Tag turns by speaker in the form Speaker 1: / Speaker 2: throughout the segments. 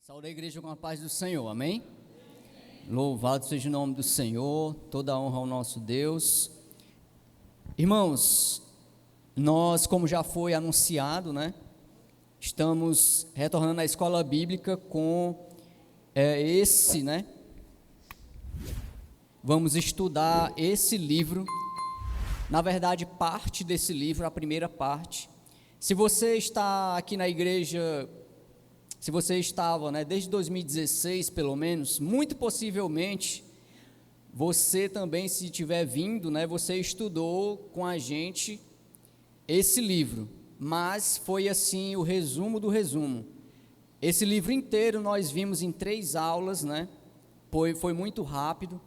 Speaker 1: Saúde a igreja com a paz do Senhor, amém? Louvado seja o nome do Senhor, toda a honra ao nosso Deus. Irmãos, nós, como já foi anunciado, estamos retornando à escola bíblica com vamos estudar esse livro, na verdade parte desse livro, a primeira parte. Se você está aqui na igreja, se você estava, desde 2016 pelo menos, muito possivelmente, você também, se tiver vindo, você estudou com a gente esse livro, mas foi assim o resumo do resumo. Esse livro inteiro nós vimos em 3 aulas, foi muito rápido,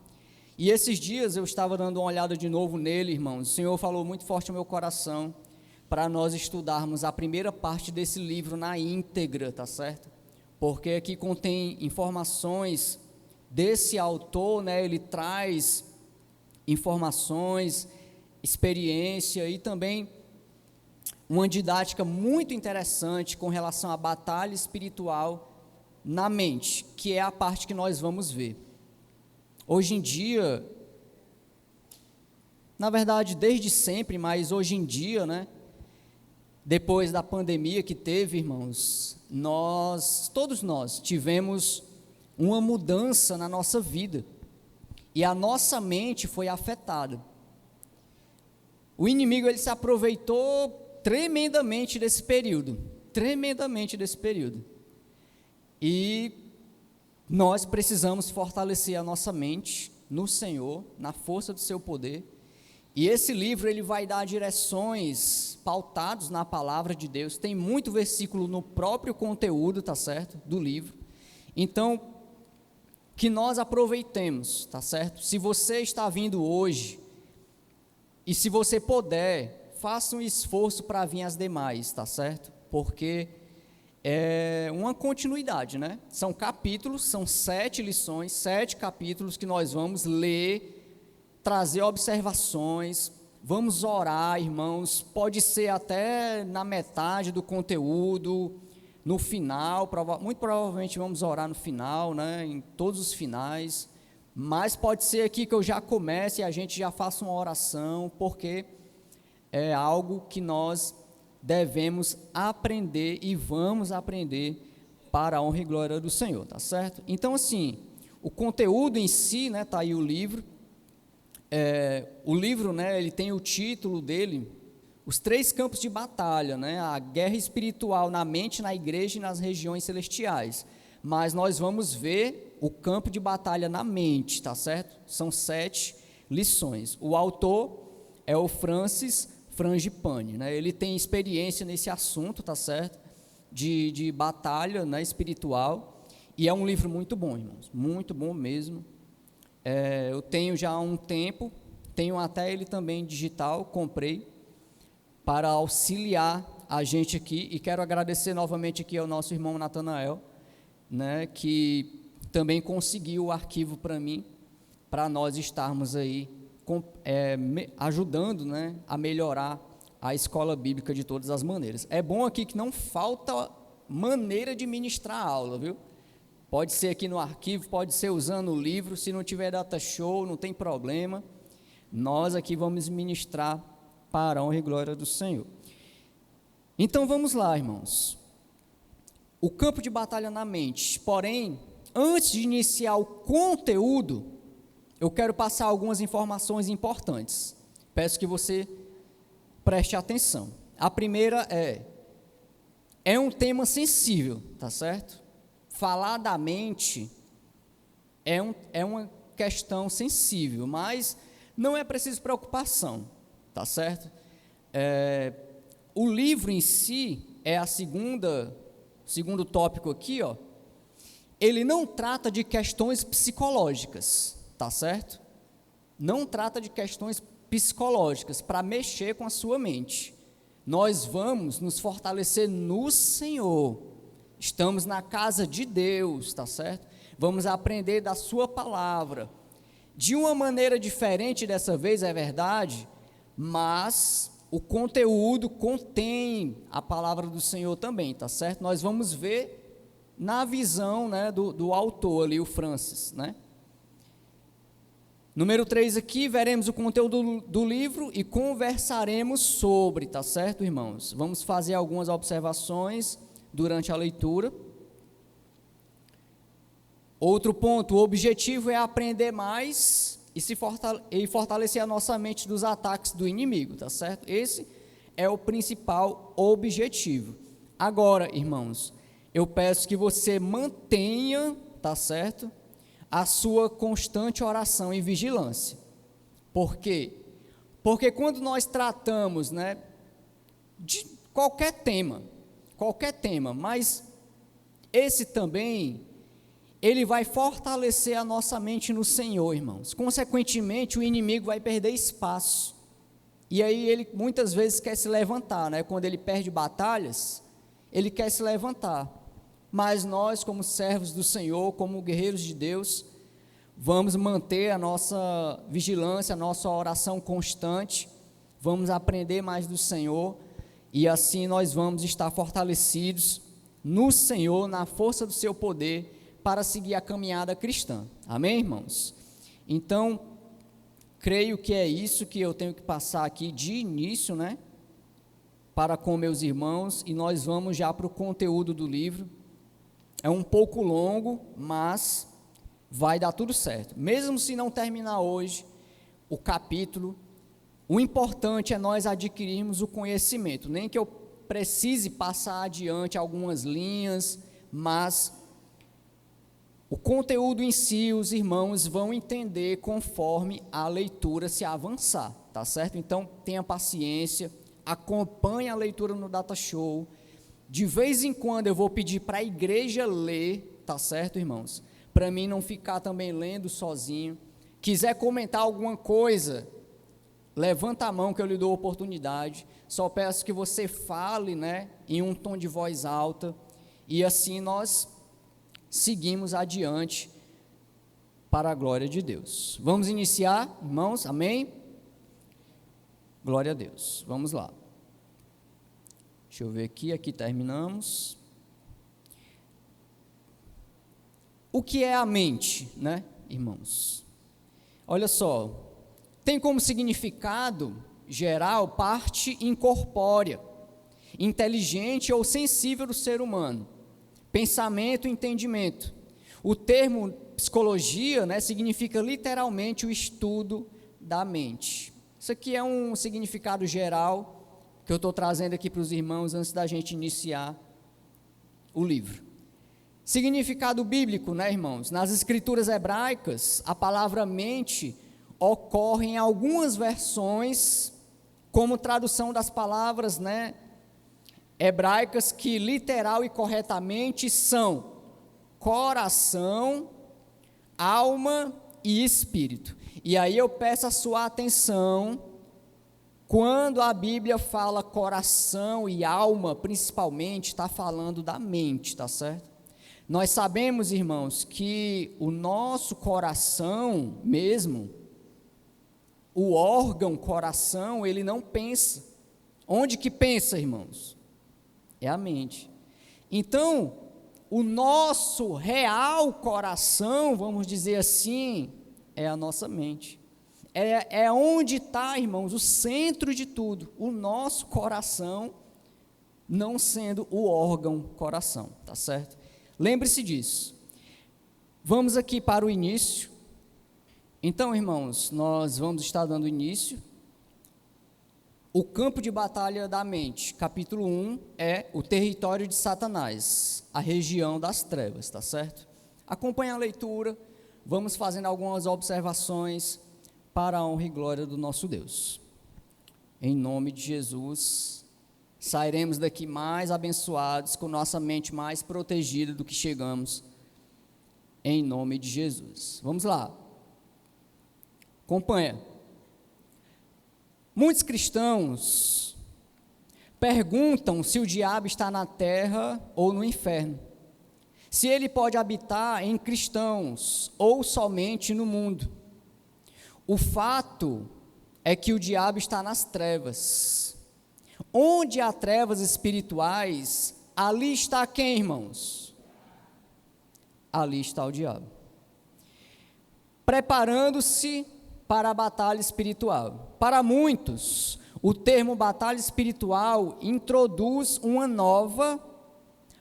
Speaker 1: e esses dias eu estava dando uma olhada de novo nele, irmãos. O Senhor falou muito forte no meu coração, para nós estudarmos a primeira parte desse livro na íntegra, tá certo? Porque aqui contém informações desse autor, ele traz informações, experiência e também uma didática muito interessante com relação à batalha espiritual na mente, que é a parte que nós vamos ver. Hoje em dia, na verdade desde sempre, mas hoje em dia, depois da pandemia que teve, irmãos, todos nós tivemos uma mudança na nossa vida e a nossa mente foi afetada. O inimigo ele se aproveitou tremendamente desse período, e nós precisamos fortalecer a nossa mente no Senhor, na força do seu poder. E esse livro ele vai dar direções pautados na palavra de Deus. Tem muito versículo no próprio conteúdo, tá certo? Do livro. Então, que nós aproveitemos, tá certo? Se você está vindo hoje, e se você puder, faça um esforço para vir às demais, tá certo? Porque é uma continuidade, São capítulos, são 7 lições, 7 capítulos que nós vamos ler, trazer observações, vamos orar, irmãos, pode ser até na metade do conteúdo, no final, muito provavelmente vamos orar no final, em todos os finais, mas pode ser aqui que eu já comece e a gente já faça uma oração, porque é algo que nós devemos aprender e vamos aprender para a honra e glória do Senhor, tá certo? Então assim, o conteúdo em si, tá aí o livro. O livro, ele tem o título dele, Os 3 campos de batalha, a guerra espiritual na mente, na igreja e nas regiões celestiais. Mas nós vamos ver o campo de batalha na mente, tá certo? São 7 lições. O autor é o Francis Frangipane, ele tem experiência nesse assunto, tá certo? De batalha, espiritual, e é um livro muito bom, irmãos, muito bom mesmo. Eu tenho já há um tempo, tenho até ele também digital, comprei, para auxiliar a gente aqui, e quero agradecer novamente aqui ao nosso irmão Natanael, que também conseguiu o arquivo para mim, para nós estarmos aí, ajudando, a melhorar a escola bíblica de todas as maneiras. É bom aqui que não falta maneira de ministrar a aula, viu? Pode ser aqui no arquivo, pode ser usando o livro, se não tiver data show, não tem problema. Nós aqui vamos ministrar para a honra e glória do Senhor. Então vamos lá, irmãos. O campo de batalha na mente. Porém, antes de iniciar o conteúdo, eu quero passar algumas informações importantes. Peço que você preste atenção. A primeira é um tema sensível, tá certo? Falar da mente é uma questão sensível, mas não é preciso preocupação, tá certo? O livro em si é segundo tópico aqui, ele não trata de questões psicológicas, tá certo? Não trata de questões psicológicas para mexer com a sua mente. Nós vamos nos fortalecer no Senhor. Estamos na casa de Deus, tá certo? Vamos aprender da sua palavra, de uma maneira diferente dessa vez, é verdade, mas o conteúdo contém a palavra do Senhor também, tá certo? Nós vamos ver na visão, né, do autor ali, o Francis, né? Número 3 aqui, veremos o conteúdo do livro e conversaremos sobre, tá certo, irmãos? Vamos fazer algumas observações durante a leitura. Outro ponto, o objetivo é aprender mais e fortalecer a nossa mente dos ataques do inimigo, tá certo? Esse é o principal objetivo. Agora, irmãos, eu peço que você mantenha, tá certo, a sua constante oração e vigilância. Por quê? Porque quando nós tratamos, né, de qualquer tema, mas esse também, ele vai fortalecer a nossa mente no Senhor, irmãos. Consequentemente, o inimigo vai perder espaço. E aí ele muitas vezes quer se levantar, né? Quando ele perde batalhas, ele quer se levantar. Mas nós, como servos do Senhor, como guerreiros de Deus, vamos manter a nossa vigilância, a nossa oração constante, vamos aprender mais do Senhor, e assim nós vamos estar fortalecidos no Senhor, na força do seu poder, para seguir a caminhada cristã. Amém, irmãos? Então, creio que é isso que eu tenho que passar aqui de início, né? Para com meus irmãos, e nós vamos já para o conteúdo do livro. É um pouco longo, mas vai dar tudo certo. Mesmo se não terminar hoje o capítulo, o importante é nós adquirirmos o conhecimento. Nem que eu precise passar adiante algumas linhas, mas o conteúdo em si, os irmãos vão entender conforme a leitura se avançar, tá certo? Então, tenha paciência, acompanhe a leitura no Data Show. De vez em quando eu vou pedir para a igreja ler, tá certo, irmãos? Para mim não ficar também lendo sozinho. Quiser comentar alguma coisa, levanta a mão que eu lhe dou a oportunidade. Só peço que você fale, né, em um tom de voz alta, e assim nós seguimos adiante para a glória de Deus. Vamos iniciar, irmãos? Amém? Glória a Deus. Vamos lá. Deixa eu ver aqui terminamos. O que é a mente, né, irmãos? Olha só, tem como significado geral parte incorpórea, inteligente ou sensível do ser humano, pensamento e entendimento. O termo psicologia, né, significa literalmente o estudo da mente. Isso aqui é um significado geral que eu estou trazendo aqui para os irmãos antes da gente iniciar o livro. Significado bíblico, né, irmãos? Nas escrituras hebraicas, a palavra mente ocorre em algumas versões como tradução das palavras, né, hebraicas que literal e corretamente são coração, alma e espírito. E aí eu peço a sua atenção. Quando a Bíblia fala coração e alma, principalmente, está falando da mente, tá certo? Nós sabemos, irmãos, que o nosso coração mesmo, o órgão coração, ele não pensa. Onde que pensa, irmãos? É a mente. Então, o nosso real coração, vamos dizer assim, é a nossa mente. É onde está, irmãos, o centro de tudo, o nosso coração, não sendo o órgão coração, tá certo? Lembre-se disso. Vamos aqui para o início. Então, irmãos, nós vamos estar dando início. O campo de batalha da mente, capítulo 1, é o território de Satanás, a região das trevas, tá certo? Acompanhe a leitura, vamos fazendo algumas observações para a honra e glória do nosso Deus. Em nome de Jesus, sairemos daqui mais abençoados, com nossa mente mais protegida do que chegamos, em nome de Jesus. Vamos lá. Acompanha. Muitos cristãos perguntam se o diabo está na terra ou no inferno, se ele pode habitar em cristãos ou somente no mundo. O fato é que o diabo está nas trevas. Onde há trevas espirituais, ali está quem, irmãos? ali está o diabo. Preparando-se para a batalha espiritual. Para muitos, o termo batalha espiritual introduz uma nova,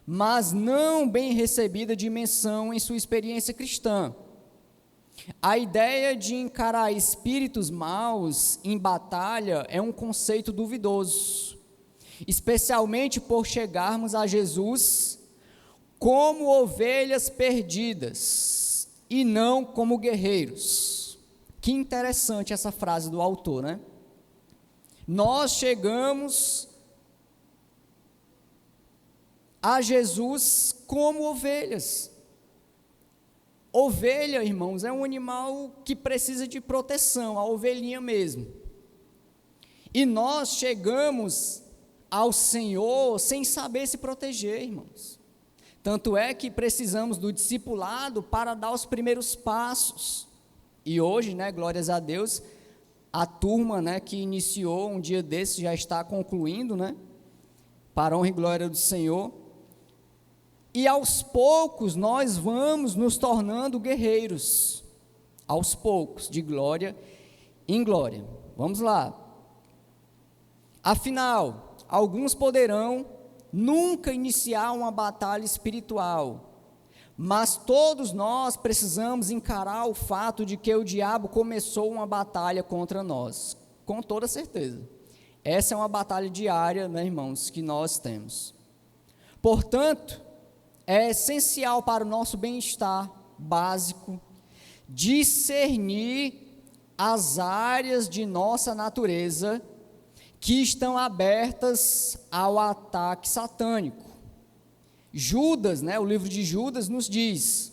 Speaker 1: mas não bem recebida dimensão em sua experiência cristã. A ideia de encarar espíritos maus em batalha é um conceito duvidoso, especialmente por chegarmos a Jesus como ovelhas perdidas e não como guerreiros. Que interessante essa frase do autor, né? Nós chegamos a Jesus como ovelhas. Ovelha, irmãos, é um animal que precisa de proteção, a ovelhinha mesmo. E nós chegamos ao Senhor sem saber se proteger, irmãos. Tanto é que precisamos do discipulado para dar os primeiros passos. E hoje, né, glórias a Deus, a turma, né, que iniciou um dia desses já está concluindo, né, para a honra e glória do Senhor. E aos poucos nós vamos nos tornando guerreiros, aos poucos, de glória em glória. Vamos lá. Afinal, alguns poderão nunca iniciar uma batalha espiritual, mas todos nós precisamos encarar o fato de que o diabo começou uma batalha contra nós, com toda certeza. Essa é uma batalha diária, né, irmãos, que nós temos. Portanto, é essencial para o nosso bem-estar básico discernir as áreas de nossa natureza que estão abertas ao ataque satânico. Judas, né, o livro de Judas nos diz: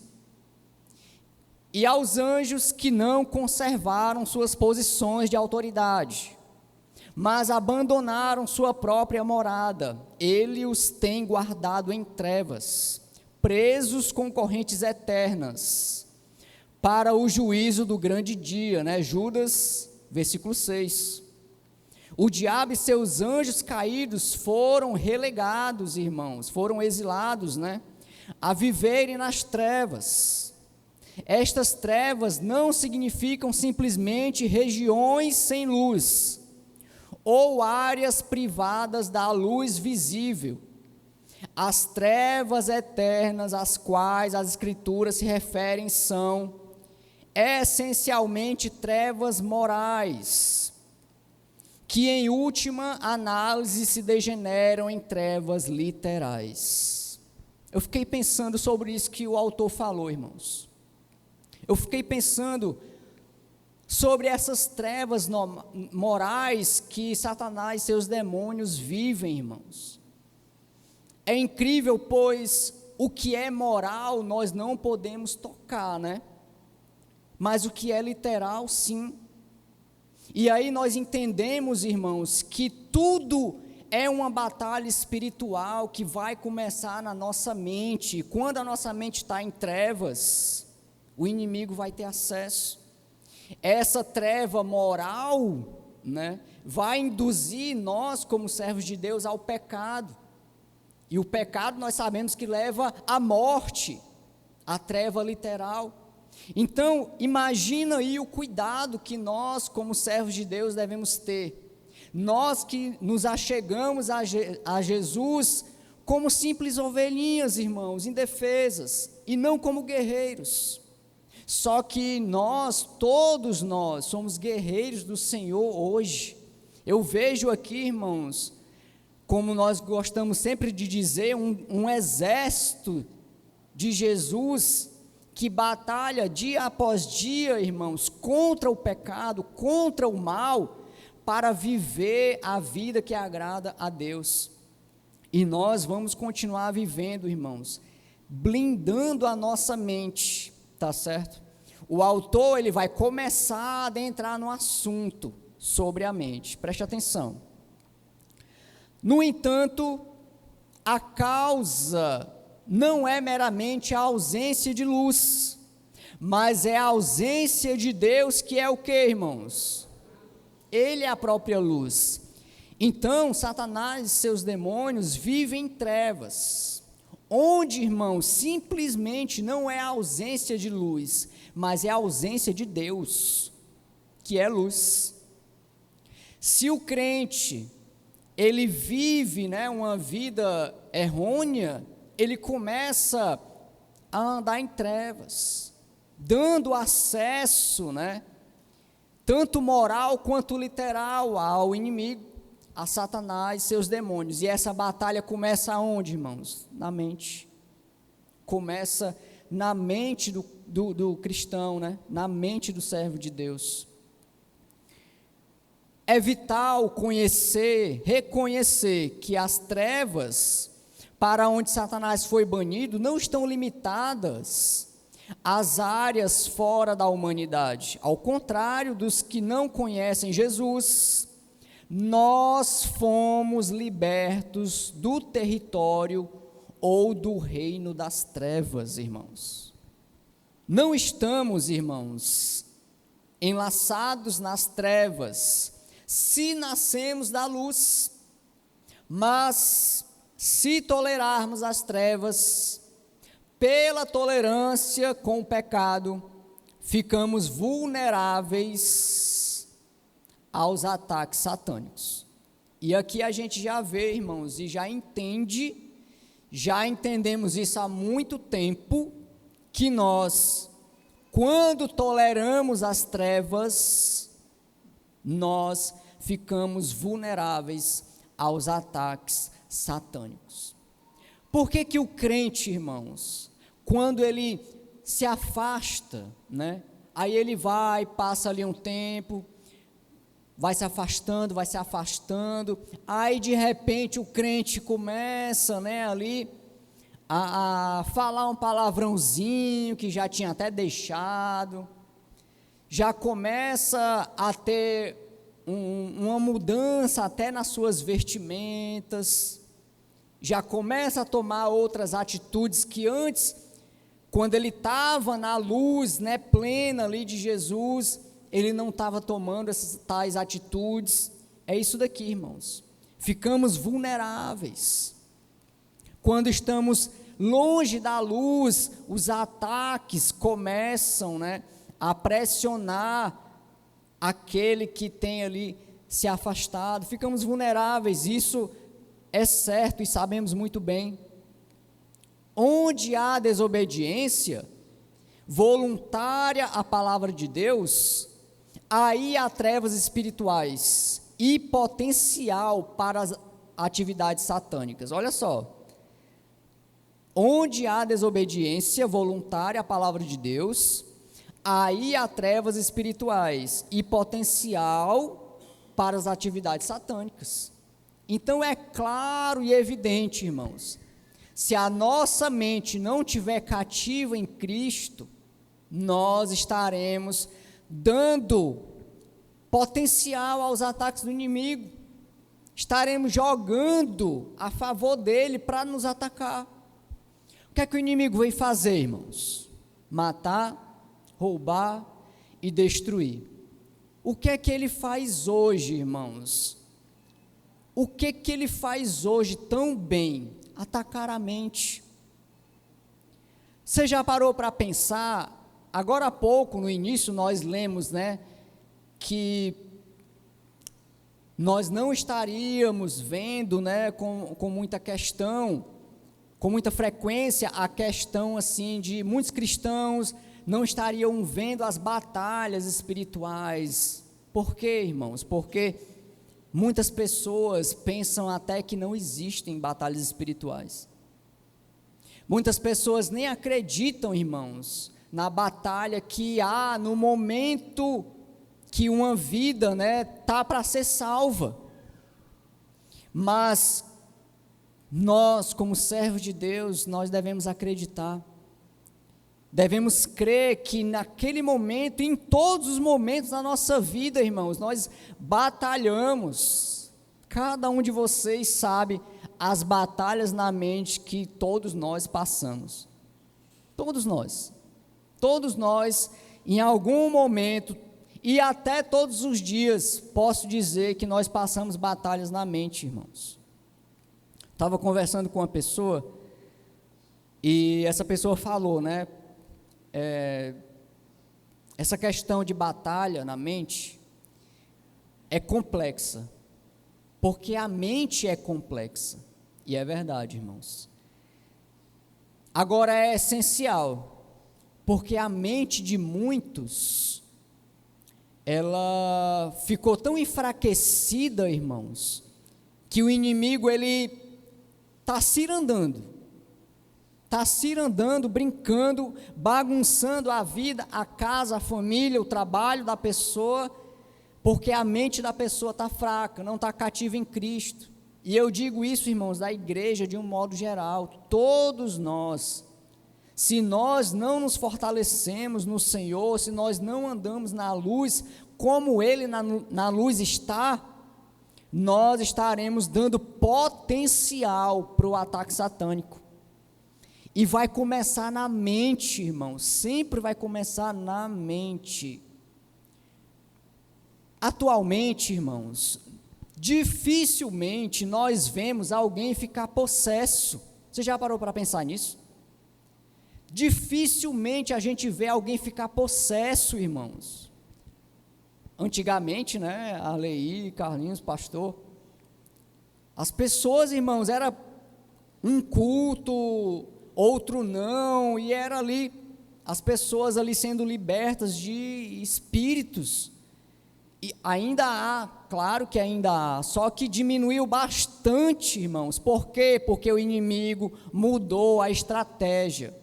Speaker 1: e aos anjos que não conservaram suas posições de autoridade, mas abandonaram sua própria morada, ele os tem guardado em trevas, presos com correntes eternas, para o juízo do grande dia, né? Judas, versículo 6. O diabo e seus anjos caídos foram relegados, irmãos, foram exilados, né? A viverem nas trevas. Estas trevas não significam simplesmente regiões sem luz, ou áreas privadas da luz visível. As trevas eternas às quais as Escrituras se referem são essencialmente trevas morais, que em última análise se degeneram em trevas literais. Eu fiquei pensando sobre isso que o autor falou, irmãos. Eu fiquei pensando sobre essas trevas morais que Satanás e seus demônios vivem, irmãos. É incrível, pois o que é moral nós não podemos tocar, né? Mas o que é literal, sim. E aí nós entendemos, irmãos, que tudo é uma batalha espiritual que vai começar na nossa mente. Quando a nossa mente está em trevas, o inimigo vai ter acesso. Essa treva moral, né, vai induzir nós, como servos de Deus, ao pecado. E o pecado nós sabemos que leva à morte, à treva literal. Então, imagina aí o cuidado que nós, como servos de Deus, devemos ter. Nós que nos achegamos a Jesus como simples ovelhinhas, irmãos, indefesas, e não como guerreiros. Só que nós, todos nós, somos guerreiros do Senhor hoje. Eu vejo aqui, irmãos, como nós gostamos sempre de dizer, um exército de Jesus que batalha dia após dia, irmãos, contra o pecado, contra o mal, para viver a vida que agrada a Deus. E nós vamos continuar vivendo, irmãos, blindando a nossa mente, tá certo? O autor, ele vai começar a adentrar no assunto sobre a mente, preste atenção. No entanto, a causa não é meramente a ausência de luz, mas é a ausência de Deus, que é o que, irmãos? Ele é a própria luz. Então, Satanás e seus demônios vivem em trevas, onde, irmãos, simplesmente não é a ausência de luz, mas é a ausência de Deus, que é luz. Se o crente, ele vive, uma vida errônea, ele começa a andar em trevas, dando acesso, tanto moral quanto literal, ao inimigo, a Satanás e seus demônios. E essa batalha começa aonde, irmãos? Na mente. Começa na mente do cristão, na mente do servo de Deus. É vital reconhecer que as trevas para onde Satanás foi banido não estão limitadas às áreas fora da humanidade. Ao contrário dos que não conhecem Jesus, nós fomos libertos do território ou do reino das trevas, irmãos. Não estamos, irmãos, enlaçados nas trevas, se nascemos da luz, mas se tolerarmos as trevas, pela tolerância com o pecado, ficamos vulneráveis aos ataques satânicos. E aqui a gente já vê, irmãos, e já entendemos isso há muito tempo, que nós, quando toleramos as trevas, nós ficamos vulneráveis aos ataques satânicos. Por que o crente, irmãos, quando ele se afasta, aí ele passa ali um tempo, vai se afastando, aí de repente o crente começa, ali, a falar um palavrãozinho que já tinha até deixado, já começa a ter uma mudança até nas suas vestimentas, já começa a tomar outras atitudes que antes, quando ele estava na luz, plena ali de Jesus, ele não estava tomando essas tais atitudes. É isso daqui, irmãos. Ficamos vulneráveis. Quando estamos longe da luz, os ataques começam, a pressionar aquele que tem ali se afastado. Ficamos vulneráveis, isso é certo e sabemos muito bem. Onde há desobediência voluntária à palavra de Deus, aí há trevas espirituais e potencial para as atividades satânicas. Olha só, onde há desobediência voluntária à palavra de Deus, aí há trevas espirituais e potencial para as atividades satânicas. Então é claro e evidente, irmãos, se a nossa mente não estiver cativa em Cristo, nós estaremos dando potencial aos ataques do inimigo, estaremos jogando a favor dele para nos atacar. O que é que o inimigo veio fazer, irmãos? Matar, roubar e destruir. O que é que ele faz hoje, irmãos? O que que ele faz hoje tão bem? Atacar a mente. Você já parou para pensar? Agora há pouco, no início, nós lemos, que nós não estaríamos vendo, com muita questão, com muita frequência, a questão, assim, de muitos cristãos não estariam vendo as batalhas espirituais. Por quê, irmãos? Porque muitas pessoas pensam até que não existem batalhas espirituais. Muitas pessoas nem acreditam, irmãos, na batalha que há no momento que uma vida está para ser salva. Mas nós, como servos de Deus, nós devemos acreditar, devemos crer que naquele momento, em todos os momentos da nossa vida, irmãos, nós batalhamos. Cada um de vocês sabe as batalhas na mente que todos nós passamos. Todos nós, em algum momento, e até todos os dias, posso dizer que nós passamos batalhas na mente, irmãos. Estava conversando com uma pessoa, E essa pessoa falou, né? Essa questão de batalha na mente é complexa, porque a mente é complexa, e é verdade, irmãos. Agora é essencial, porque a mente de muitos, ela ficou tão enfraquecida, irmãos, que o inimigo, ele está cirandando, brincando, bagunçando a vida, a casa, a família, o trabalho da pessoa, porque a mente da pessoa está fraca, não está cativa em Cristo. E eu digo isso, irmãos, da igreja de um modo geral, todos nós, se nós não nos fortalecemos no Senhor, se nós não andamos na luz, como Ele na luz está, nós estaremos dando potencial para o ataque satânico. E vai começar na mente, irmãos, sempre vai começar na mente. Atualmente, irmãos, dificilmente nós vemos alguém ficar possesso. Você já parou para pensar nisso? Dificilmente a gente vê alguém ficar possesso, irmãos. Antigamente, né, Arlei, Carlinhos, pastor, as pessoas, irmãos, era um culto, outro não, e era ali, as pessoas ali sendo libertas de espíritos. E ainda há, claro que ainda há, só que diminuiu bastante, irmãos. Por quê? Porque o inimigo mudou a estratégia.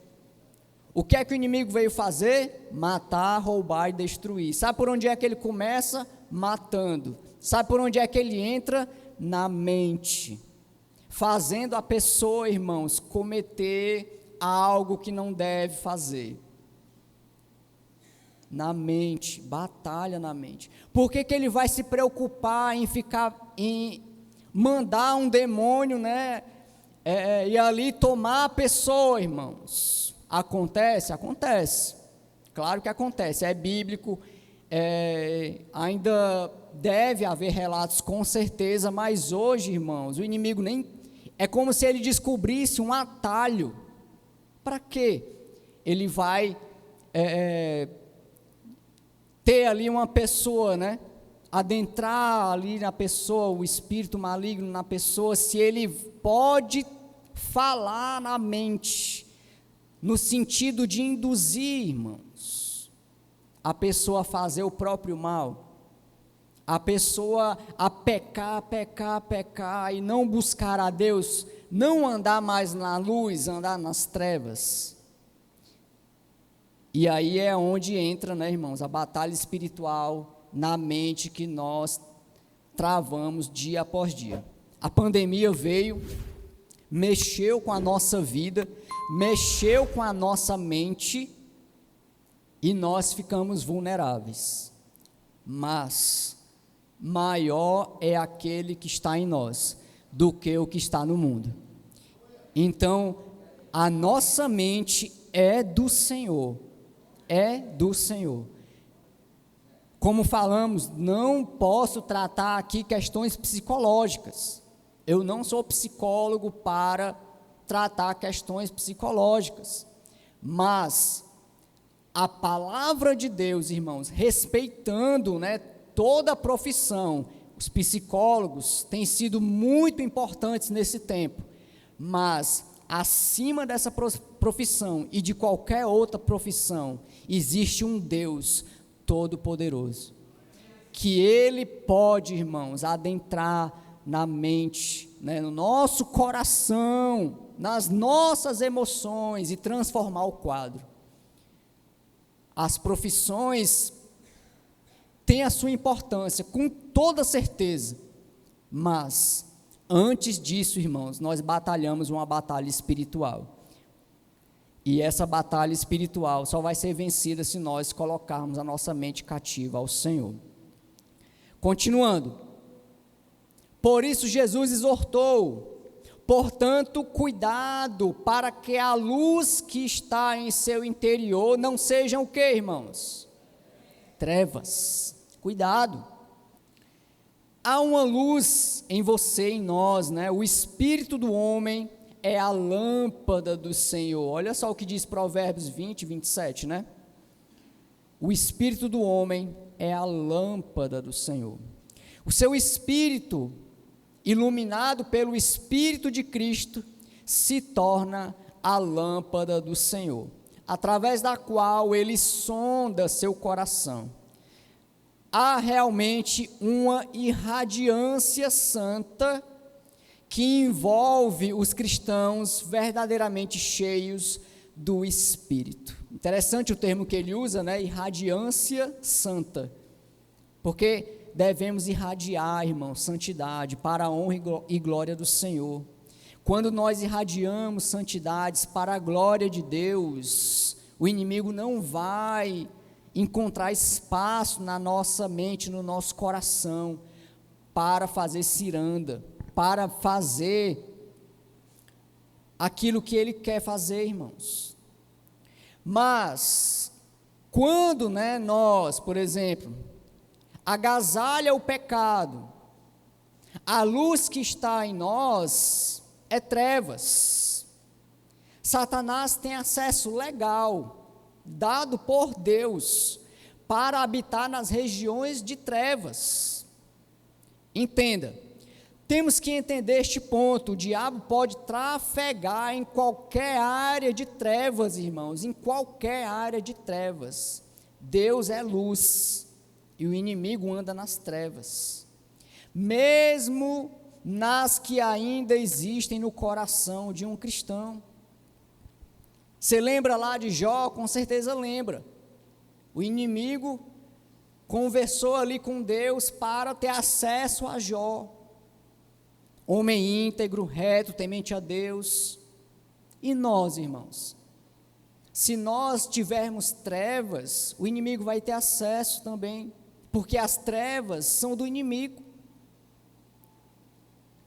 Speaker 1: O que é que o inimigo veio fazer? Matar, roubar e destruir. Sabe por onde é que ele começa? Matando. Sabe por onde é que ele entra? Na mente. Fazendo a pessoa, irmãos, cometer algo que não deve fazer. Na mente, batalha na mente. Por que ele vai se preocupar em mandar um demônio, né? E ali tomar a pessoa, irmãos? Acontece? Acontece. Claro que acontece, é bíblico, ainda deve haver relatos com certeza, mas hoje, irmãos, o inimigo nem... É como se ele descobrisse um atalho. Para quê? Ele vai... ter ali uma pessoa, né, adentrar ali na pessoa, o espírito maligno na pessoa, se ele pode falar na mente, no sentido de induzir, irmãos, a pessoa a fazer o próprio mal, a pessoa a pecar, e não buscar a Deus, não andar mais na luz, andar nas trevas. E aí é onde entra, né, irmãos, a batalha espiritual na mente que nós travamos dia após dia. A pandemia veio, mexeu com a nossa vida, mexeu com a nossa mente e nós ficamos vulneráveis. Mas maior é aquele que está em nós do que o que está no mundo. Então, a nossa mente é do Senhor. É do Senhor. Como falamos, não posso tratar aqui questões psicológicas. Eu não sou psicólogo para tratar questões psicológicas. Mas a palavra de Deus, irmãos, respeitando, né, toda a profissão, os psicólogos têm sido muito importantes nesse tempo, mas acima dessa profissão e de qualquer outra profissão, existe um Deus todo-poderoso, que Ele pode, irmãos, adentrar na mente, né, no nosso coração, nas nossas emoções e transformar o quadro. As profissões têm a sua importância, com toda certeza, mas antes disso, irmãos, nós batalhamos uma batalha espiritual. E essa batalha espiritual só vai ser vencida se nós colocarmos a nossa mente cativa ao Senhor. Continuando. Por isso Jesus exortou, portanto, cuidado para que a luz que está em seu interior não sejam o quê, irmãos? Trevas. Cuidado. Há uma luz em você, em nós, né? O espírito do homem é a lâmpada do Senhor. Olha só o que diz Provérbios 20, 27, né? O espírito do homem é a lâmpada do Senhor. O seu espírito, iluminado pelo Espírito de Cristo, se torna a lâmpada do Senhor, através da qual ele sonda seu coração. Há realmente uma irradiância santa que envolve os cristãos verdadeiramente cheios do Espírito. Interessante o termo que ele usa, né? Irradiância santa, porque devemos irradiar, irmãos, santidade para a honra e glória do Senhor. Quando nós irradiamos santidades para a glória de Deus, o inimigo não vai encontrar espaço na nossa mente, no nosso coração, para fazer ciranda, para fazer aquilo que ele quer fazer, irmãos. Mas, quando nós, por exemplo, agasalha o pecado, a luz que está em nós é trevas. Satanás tem acesso legal, dado por Deus, para habitar nas regiões de trevas. Entenda, temos que entender este ponto. O diabo pode trafegar em qualquer área de trevas, irmãos, em qualquer área de trevas. Deus é luz e o inimigo anda nas trevas, mesmo nas que ainda existem no coração de um cristão. Você lembra lá de Jó? Com certeza lembra. O inimigo conversou ali com Deus para ter acesso a Jó. Homem íntegro, reto, temente a Deus. E nós, irmãos? Se nós tivermos trevas, o inimigo vai ter acesso também, porque as trevas são do inimigo.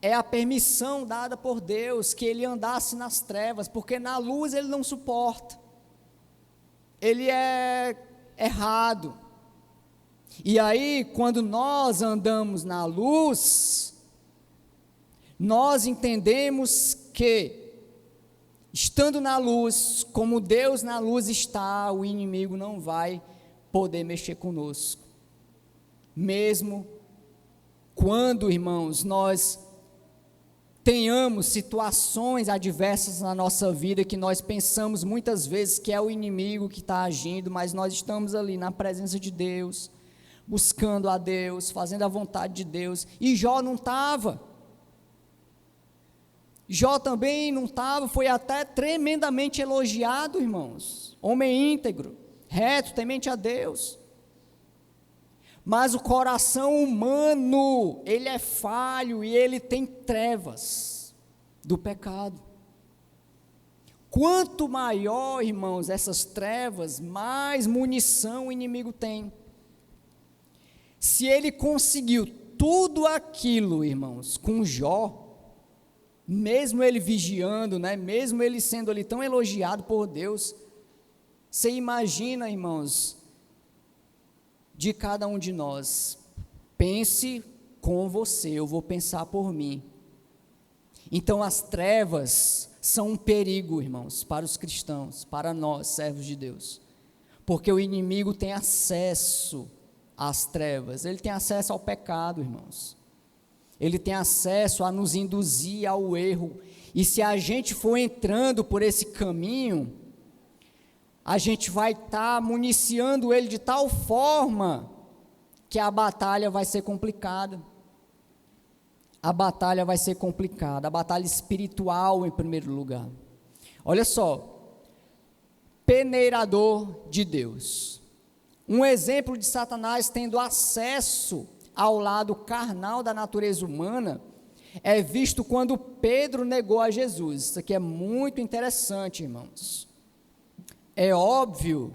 Speaker 1: É a permissão dada por Deus que ele andasse nas trevas, porque na luz ele não suporta. Ele é errado. E aí, quando nós andamos na luz, nós entendemos que, estando na luz, como Deus na luz está, o inimigo não vai poder mexer conosco. Mesmo quando, irmãos, nós tenhamos situações adversas na nossa vida, que nós pensamos muitas vezes que é o inimigo que está agindo, mas nós estamos ali na presença de Deus, buscando a Deus, fazendo a vontade de Deus. E Jó não estava. Jó também não estava, foi até tremendamente elogiado, irmãos. Homem íntegro, reto, temente a Deus. Mas o coração humano, ele é falho e ele tem trevas do pecado. Quanto maior, irmãos, essas trevas, mais munição o inimigo tem. Se ele conseguiu tudo aquilo, irmãos, com Jó, mesmo ele vigiando, mesmo ele sendo ali tão elogiado por Deus, você imagina, irmãos, de cada um de nós. Pense com você, eu vou pensar por mim. Então as trevas são um perigo, irmãos, para os cristãos, para nós, servos de Deus, porque o inimigo tem acesso às trevas, ele tem acesso ao pecado, irmãos, ele tem acesso a nos induzir ao erro, e se a gente for entrando por esse caminho, a gente vai estar municiando ele de tal forma que a batalha vai ser complicada. A batalha vai ser complicada, a batalha espiritual em primeiro lugar. Olha só, peneirador de Deus. Um exemplo de Satanás tendo acesso ao lado carnal da natureza humana é visto quando Pedro negou a Jesus. Isso aqui é muito interessante, irmãos. É óbvio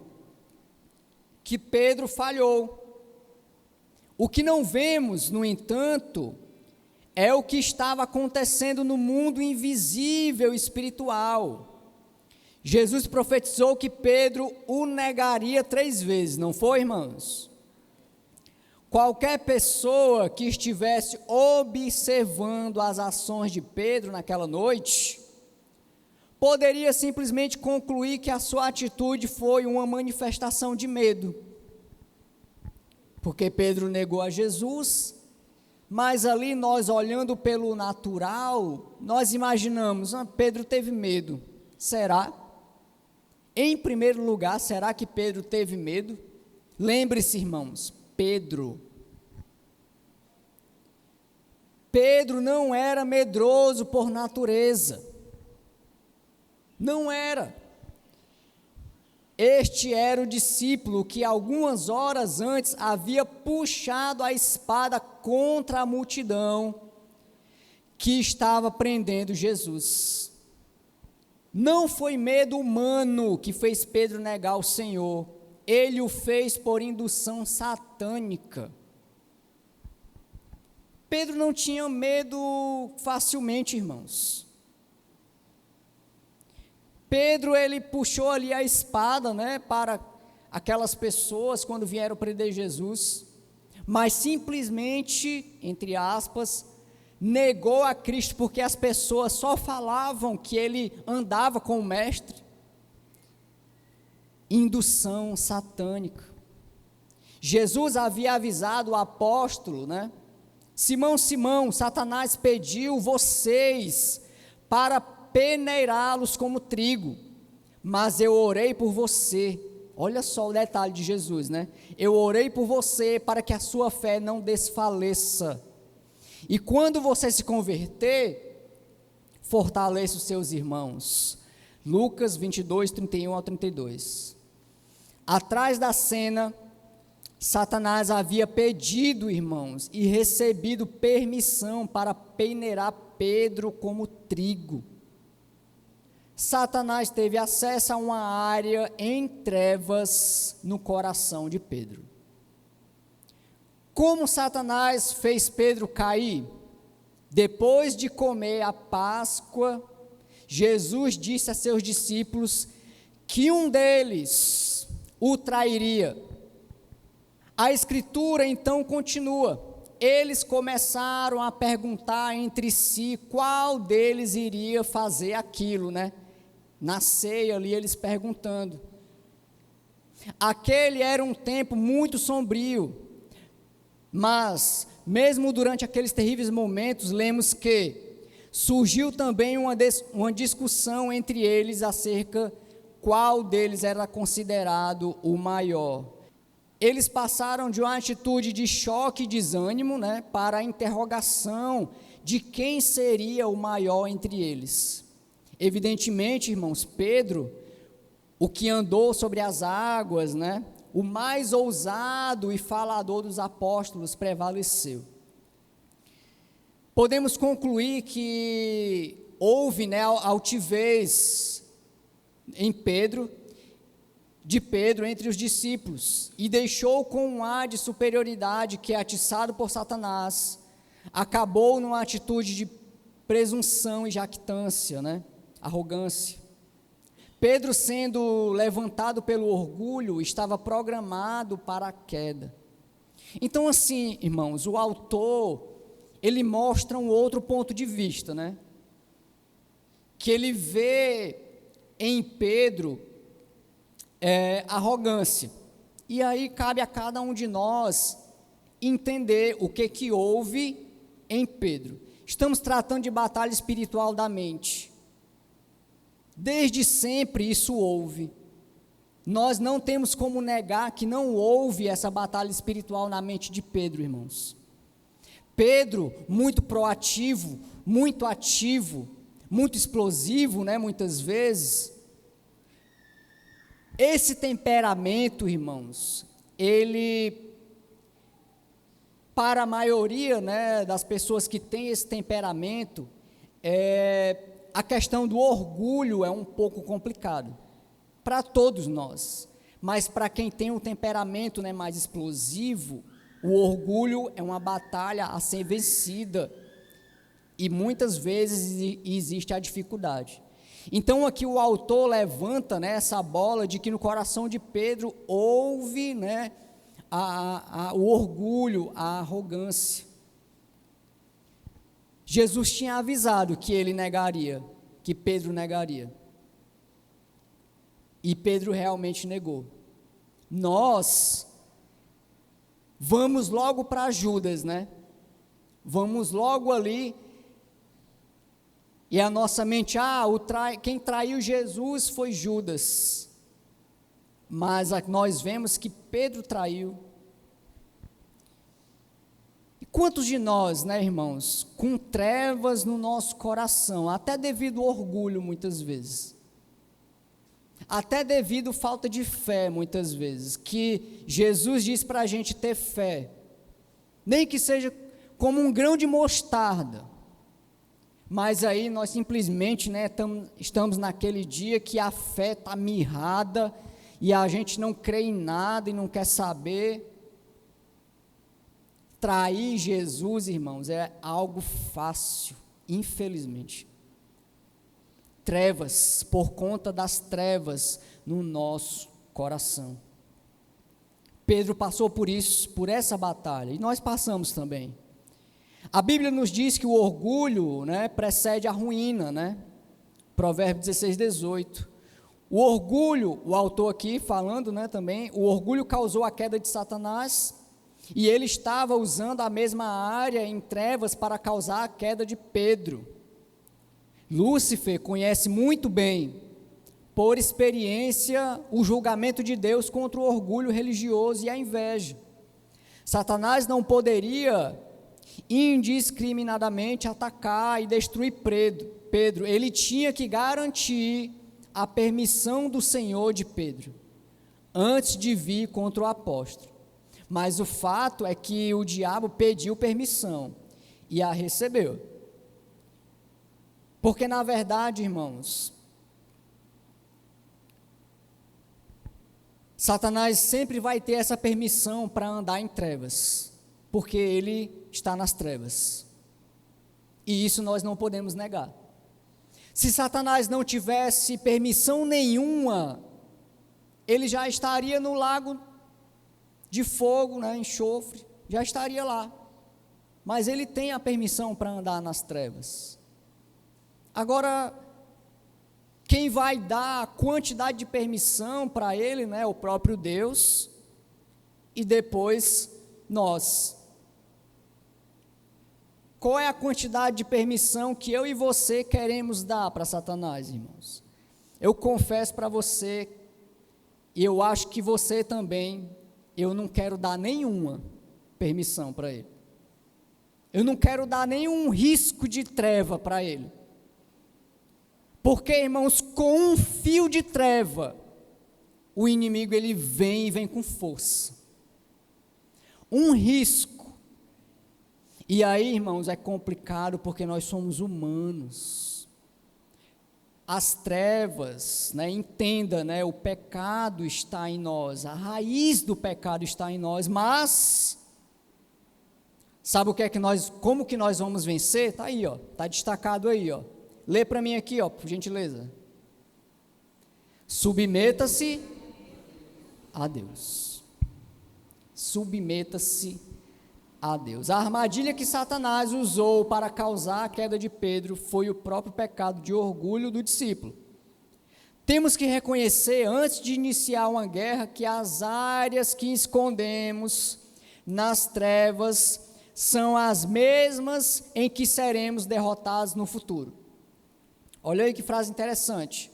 Speaker 1: que Pedro falhou. O que não vemos, no entanto, é o que estava acontecendo no mundo invisível espiritual. Jesus profetizou que Pedro o negaria 3 vezes, não foi, irmãos? Qualquer pessoa que estivesse observando as ações de Pedro naquela noite, poderia simplesmente concluir que a sua atitude foi uma manifestação de medo, porque Pedro negou a Jesus, mas ali nós olhando pelo natural, nós imaginamos, Pedro teve medo. Será? Em primeiro lugar, será que Pedro teve medo? Lembre-se, irmãos, Pedro não era medroso por natureza, não era. Este era o discípulo que algumas horas antes havia puxado a espada contra a multidão que estava prendendo Jesus. Não foi medo humano que fez Pedro negar o Senhor, ele o fez por indução satânica. Pedro não tinha medo facilmente, irmãos. Pedro, ele puxou ali a espada, para aquelas pessoas quando vieram prender Jesus, mas simplesmente, entre aspas, negou a Cristo, porque as pessoas só falavam que ele andava com o mestre. Indução satânica. Jesus havia avisado o apóstolo, Simão, Simão, Satanás pediu vocês para peneirá-los como trigo, mas eu orei por você. Olha só o detalhe de Jesus, eu orei por você para que a sua fé não desfaleça, e quando você se converter, fortaleça os seus irmãos. Lucas 22, 31 ao 32. Atrás da cena, Satanás havia pedido, irmãos, e recebido permissão para peneirar Pedro como trigo. Satanás teve acesso a uma área em trevas no coração de Pedro. Como Satanás fez Pedro cair? Depois de comer a Páscoa, Jesus disse a seus discípulos que um deles o trairia. A Escritura então continua. Eles começaram a perguntar entre si qual deles iria fazer aquilo, Na ceia ali, eles perguntando. Aquele era um tempo muito sombrio, mas, mesmo durante aqueles terríveis momentos, lemos que surgiu também uma discussão entre eles acerca qual deles era considerado o maior. Eles passaram de uma atitude de choque e desânimo, para a interrogação de quem seria o maior entre eles. Evidentemente, irmãos, Pedro, o que andou sobre as águas, o mais ousado e falador dos apóstolos, prevaleceu. Podemos concluir que houve, altivez de Pedro entre os discípulos, e deixou com um ar de superioridade que, atiçado por Satanás, acabou numa atitude de presunção e jactância, arrogância. Pedro, sendo levantado pelo orgulho, estava programado para a queda. Então, assim, irmãos, o autor, ele mostra um outro ponto de vista, que ele vê em Pedro arrogância. E aí cabe a cada um de nós entender o que houve em Pedro. Estamos tratando de batalha espiritual da mente. Desde sempre isso houve. Nós não temos como negar que não houve essa batalha espiritual na mente de Pedro, irmãos. Pedro, muito proativo, muito ativo, muito explosivo, muitas vezes. Esse temperamento, irmãos, ele, para a maioria, das pessoas que têm esse temperamento, a questão do orgulho é um pouco complicado, para todos nós, mas para quem tem um temperamento mais explosivo, o orgulho é uma batalha a ser vencida, e muitas vezes existe a dificuldade. Então aqui o autor levanta essa bola de que no coração de Pedro houve o orgulho, a arrogância. Jesus tinha avisado que ele negaria, que Pedro negaria. E Pedro realmente negou. Nós vamos logo para Judas, né? Vamos logo ali, e a nossa mente, quem traiu Jesus foi Judas. Mas nós vemos que Pedro traiu. E quantos de nós, né, irmãos, com trevas no nosso coração, até devido ao orgulho muitas vezes, até devido à falta de fé muitas vezes, que Jesus diz para a gente ter fé, nem que seja como um grão de mostarda, mas aí nós simplesmente, né, estamos naquele dia que a fé está mirrada, e a gente não crê em nada e não quer saber. Trair Jesus, irmãos, é algo fácil, infelizmente. Trevas, por conta das trevas no nosso coração. Pedro passou por isso, por essa batalha, e nós passamos também. A Bíblia nos diz que o orgulho, né, precede a ruína, né? Provérbios 16, 18. O orgulho, o autor aqui falando, né, também, o orgulho causou a queda de Satanás, e ele estava usando a mesma área em trevas para causar a queda de Pedro. Lúcifer conhece muito bem, por experiência, o julgamento de Deus contra o orgulho religioso e a inveja. Satanás não poderia indiscriminadamente atacar e destruir Pedro. Ele tinha que garantir a permissão do Senhor de Pedro, antes de vir contra o apóstolo. Mas o fato é que o diabo pediu permissão e a recebeu. Porque na verdade, irmãos, Satanás sempre vai ter essa permissão para andar em trevas, porque ele está nas trevas. E isso nós não podemos negar. Se Satanás não tivesse permissão nenhuma, ele já estaria no lago de fogo, né, enxofre, já estaria lá. Mas ele tem a permissão para andar nas trevas. Agora, quem vai dar a quantidade de permissão para ele, né, é o próprio Deus, e depois nós. Qual é a quantidade de permissão que eu e você queremos dar para Satanás, irmãos? Eu confesso para você, e eu acho que você também, eu não quero dar nenhuma permissão para ele. Eu não quero dar nenhum risco de treva para ele. Porque, irmãos, com um fio de treva, o inimigo ele vem e vem com força. Um risco. E aí, irmãos, é complicado porque nós somos humanos. As trevas, né, entenda, né, o pecado está em nós, a raiz do pecado está em nós, mas sabe o que é que como que nós vamos vencer? Está aí, ó, está destacado aí, ó. Lê para mim aqui, ó, por gentileza. Submeta-se a Deus. Submeta-se a Deus. A armadilha que Satanás usou para causar a queda de Pedro foi o próprio pecado de orgulho do discípulo. Temos que reconhecer, antes de iniciar uma guerra, que as áreas que escondemos nas trevas são as mesmas em que seremos derrotados no futuro. Olha aí que frase interessante.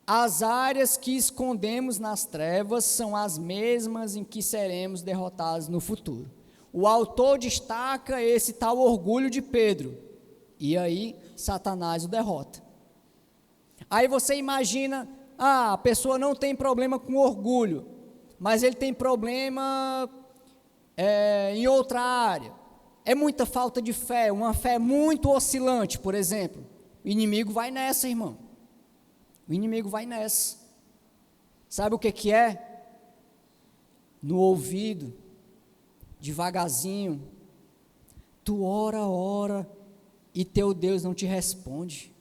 Speaker 1: As áreas que escondemos nas trevas são as mesmas em que seremos derrotados no futuro. O autor destaca esse tal orgulho de Pedro, e aí Satanás o derrota. Aí você imagina, a pessoa não tem problema com orgulho, mas ele tem problema em outra área. É muita falta de fé, uma fé muito oscilante, por exemplo. O inimigo vai nessa, irmão. O inimigo vai nessa. Sabe o que é? No ouvido, devagarzinho. Tu ora, e teu Deus não te responde.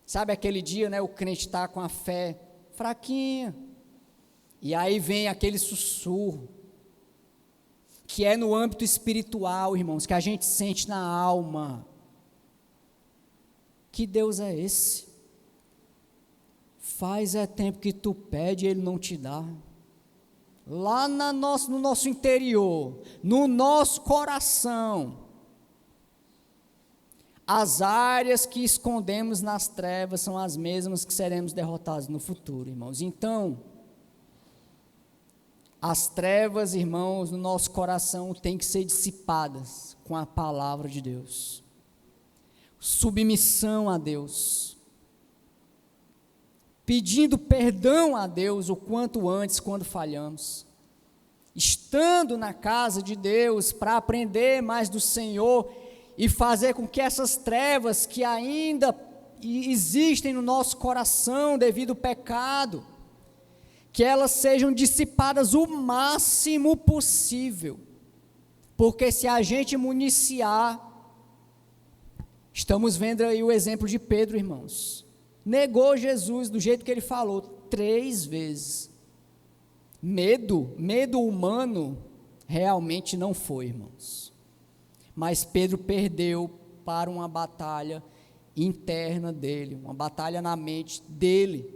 Speaker 1: Sabe aquele dia, né, o crente está com a fé fraquinha, e aí vem aquele sussurro, que é no âmbito espiritual, irmãos, que a gente sente na alma. Que Deus é esse? Faz tempo que tu pede e Ele não te dá. Lá no nosso interior, no nosso coração, as áreas que escondemos nas trevas são as mesmas que seremos derrotados no futuro, irmãos. Então, as trevas, irmãos, no nosso coração têm que ser dissipadas com a palavra de Deus. Submissão a Deus. Pedindo perdão a Deus o quanto antes quando falhamos. Estando na casa de Deus para aprender mais do Senhor e fazer com que essas trevas que ainda existem no nosso coração devido ao pecado, que elas sejam dissipadas o máximo possível, porque se a gente municiar, estamos vendo aí o exemplo de Pedro, irmãos, negou Jesus do jeito que ele falou, 3 vezes, medo humano, realmente não foi, irmãos, mas Pedro perdeu para uma batalha interna dele, uma batalha na mente dele.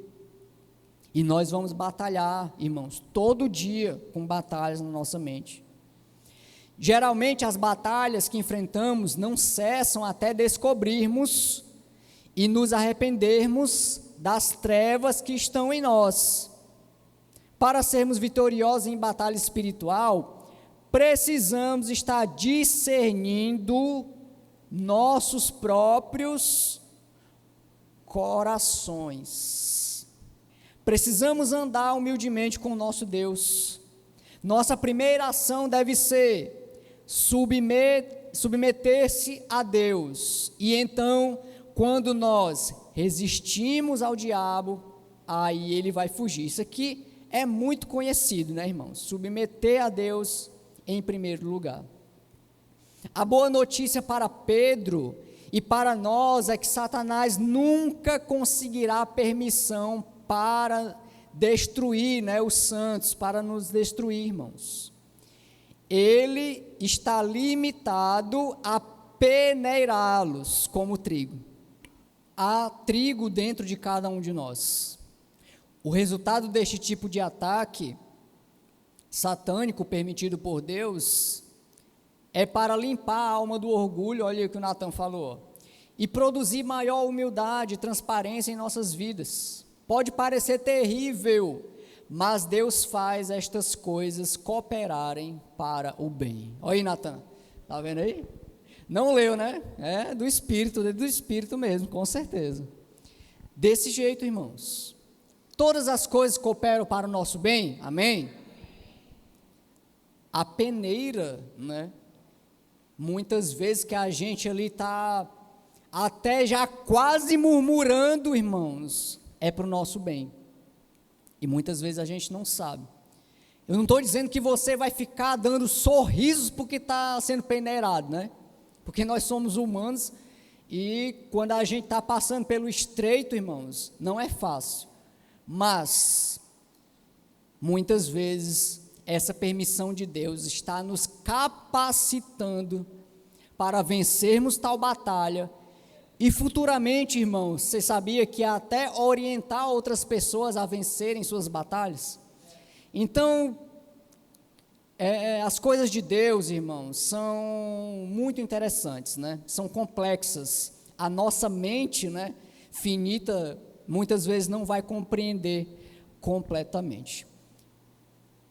Speaker 1: E nós vamos batalhar, irmãos, todo dia com batalhas na nossa mente. Geralmente as batalhas que enfrentamos não cessam até descobrirmos e nos arrependermos das trevas que estão em nós. Para sermos vitoriosos em batalha espiritual, precisamos estar discernindo nossos próprios corações. Precisamos andar humildemente com o nosso Deus. Nossa primeira ação deve ser submeter-se a Deus. E então, quando nós resistimos ao diabo, aí ele vai fugir. Isso aqui é muito conhecido, né, irmãos? Submeter a Deus em primeiro lugar. A boa notícia para Pedro e para nós é que Satanás nunca conseguirá permissão para destruir, né, os santos, para nos destruir, irmãos. Ele está limitado a peneirá-los como trigo. Há trigo dentro de cada um de nós. O resultado deste tipo de ataque satânico permitido por Deus é para limpar a alma do orgulho, olha o que o Natan falou, e produzir maior humildade e transparência em nossas vidas. Pode parecer terrível, mas Deus faz estas coisas cooperarem para o bem. Olha aí, Natan, está vendo aí? Não leu, né? É do Espírito mesmo, com certeza. Desse jeito, irmãos, todas as coisas cooperam para o nosso bem, amém? A peneira, né? Muitas vezes que a gente ali está até já quase murmurando, irmãos, é para o nosso bem, e muitas vezes a gente não sabe. Eu não estou dizendo que você vai ficar dando sorrisos porque está sendo peneirado, né? Porque nós somos humanos, e quando a gente está passando pelo estreito, irmãos, não é fácil, mas muitas vezes essa permissão de Deus está nos capacitando para vencermos tal batalha. E futuramente, irmãos, você sabia que até orientar outras pessoas a vencerem suas batalhas? Então, as coisas de Deus, irmãos, são muito interessantes, né? São complexas. A nossa mente, né, finita, muitas vezes não vai compreender completamente.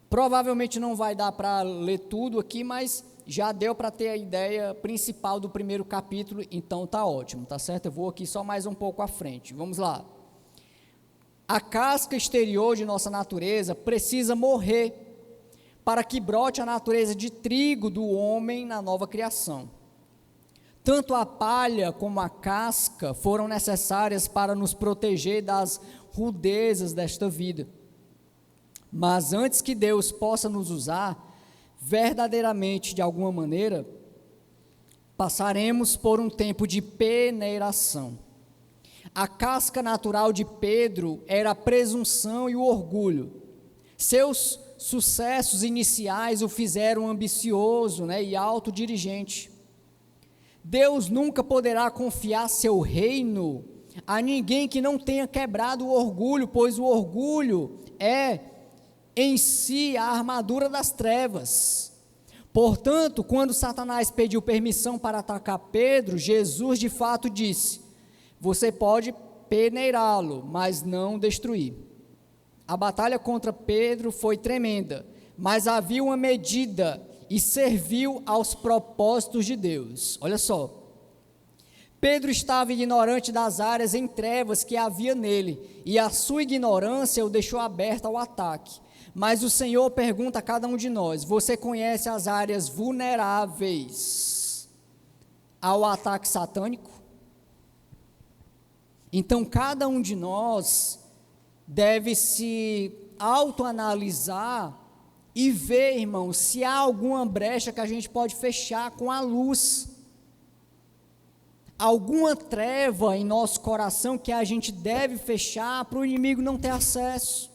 Speaker 1: Provavelmente não vai dar para ler tudo aqui, mas já deu para ter a ideia principal do primeiro capítulo, então tá ótimo, tá certo? Eu vou aqui só mais um pouco à frente, vamos lá. A casca exterior de nossa natureza precisa morrer, para que brote a natureza de trigo do homem na nova criação. Tanto a palha como a casca foram necessárias para nos proteger das rudezas desta vida. Mas antes que Deus possa nos usar verdadeiramente de alguma maneira, passaremos por um tempo de peneiração. A casca natural de Pedro era a presunção e o orgulho. Seus sucessos iniciais o fizeram ambicioso, né, e autodirigente. Deus nunca poderá confiar seu reino a ninguém que não tenha quebrado o orgulho, pois o orgulho é em si a armadura das trevas. Portanto, quando Satanás pediu permissão para atacar Pedro, Jesus de fato disse: você pode peneirá-lo, mas não destruir. A batalha contra Pedro foi tremenda, mas havia uma medida e serviu aos propósitos de Deus. Olha só, Pedro estava ignorante das áreas em trevas que havia nele, e a sua ignorância o deixou aberto ao ataque. Mas o Senhor pergunta a cada um de nós: você conhece as áreas vulneráveis ao ataque satânico? Então, cada um de nós deve se autoanalisar e ver, irmão, se há alguma brecha que a gente pode fechar com a luz, alguma treva em nosso coração que a gente deve fechar para o inimigo não ter acesso.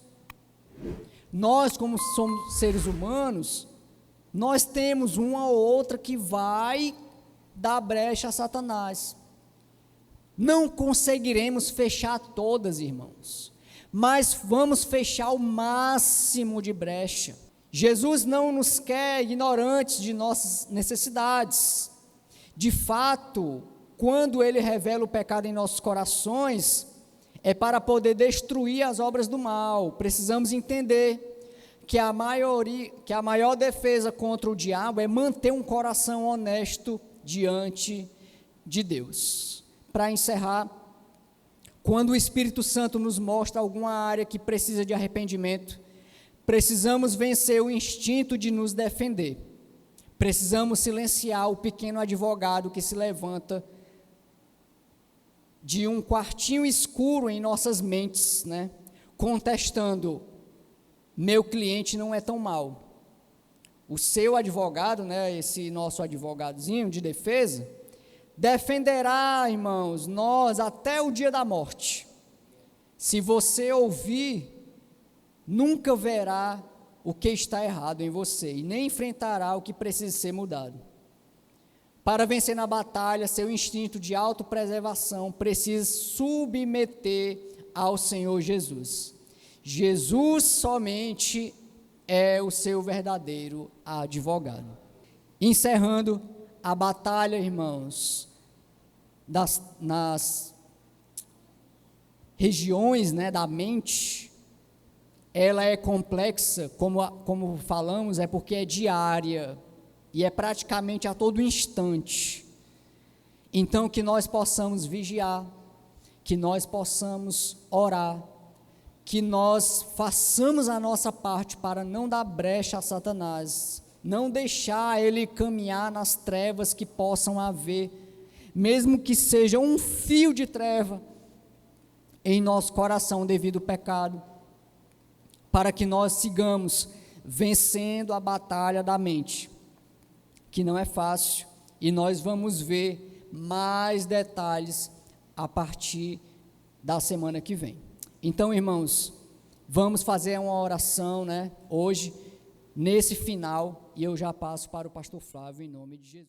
Speaker 1: Nós, como somos seres humanos, nós temos uma ou outra que vai dar brecha a Satanás. Não conseguiremos fechar todas, irmãos, mas vamos fechar o máximo de brecha. Jesus não nos quer ignorantes de nossas necessidades. De fato, quando Ele revela o pecado em nossos corações, é para poder destruir as obras do mal. Precisamos entender que a maior defesa contra o diabo é manter um coração honesto diante de Deus. Para encerrar, quando o Espírito Santo nos mostra alguma área que precisa de arrependimento, precisamos vencer o instinto de nos defender. Precisamos silenciar o pequeno advogado que se levanta de um quartinho escuro em nossas mentes, né, contestando: meu cliente não é tão mau. O seu advogado, né, esse nosso advogadozinho de defesa, defenderá, irmãos, nós até o dia da morte. Se você ouvir, nunca verá o que está errado em você e nem enfrentará o que precisa ser mudado. Para vencer na batalha, seu instinto de autopreservação precisa submeter ao Senhor Jesus. Jesus somente é o seu verdadeiro advogado. Encerrando a batalha, irmãos, nas regiões, né, da mente, ela é complexa, como falamos, é porque é diária, e é praticamente a todo instante. Então, que nós possamos vigiar, que nós possamos orar, que nós façamos a nossa parte para não dar brecha a Satanás, não deixar ele caminhar nas trevas que possam haver, mesmo que seja um fio de treva em nosso coração devido ao pecado, para que nós sigamos vencendo a batalha da mente, que não é fácil, e nós vamos ver mais detalhes a partir da semana que vem. Então, irmãos, vamos fazer uma oração, né, hoje, nesse final, e eu já passo para o pastor Flávio em nome de Jesus.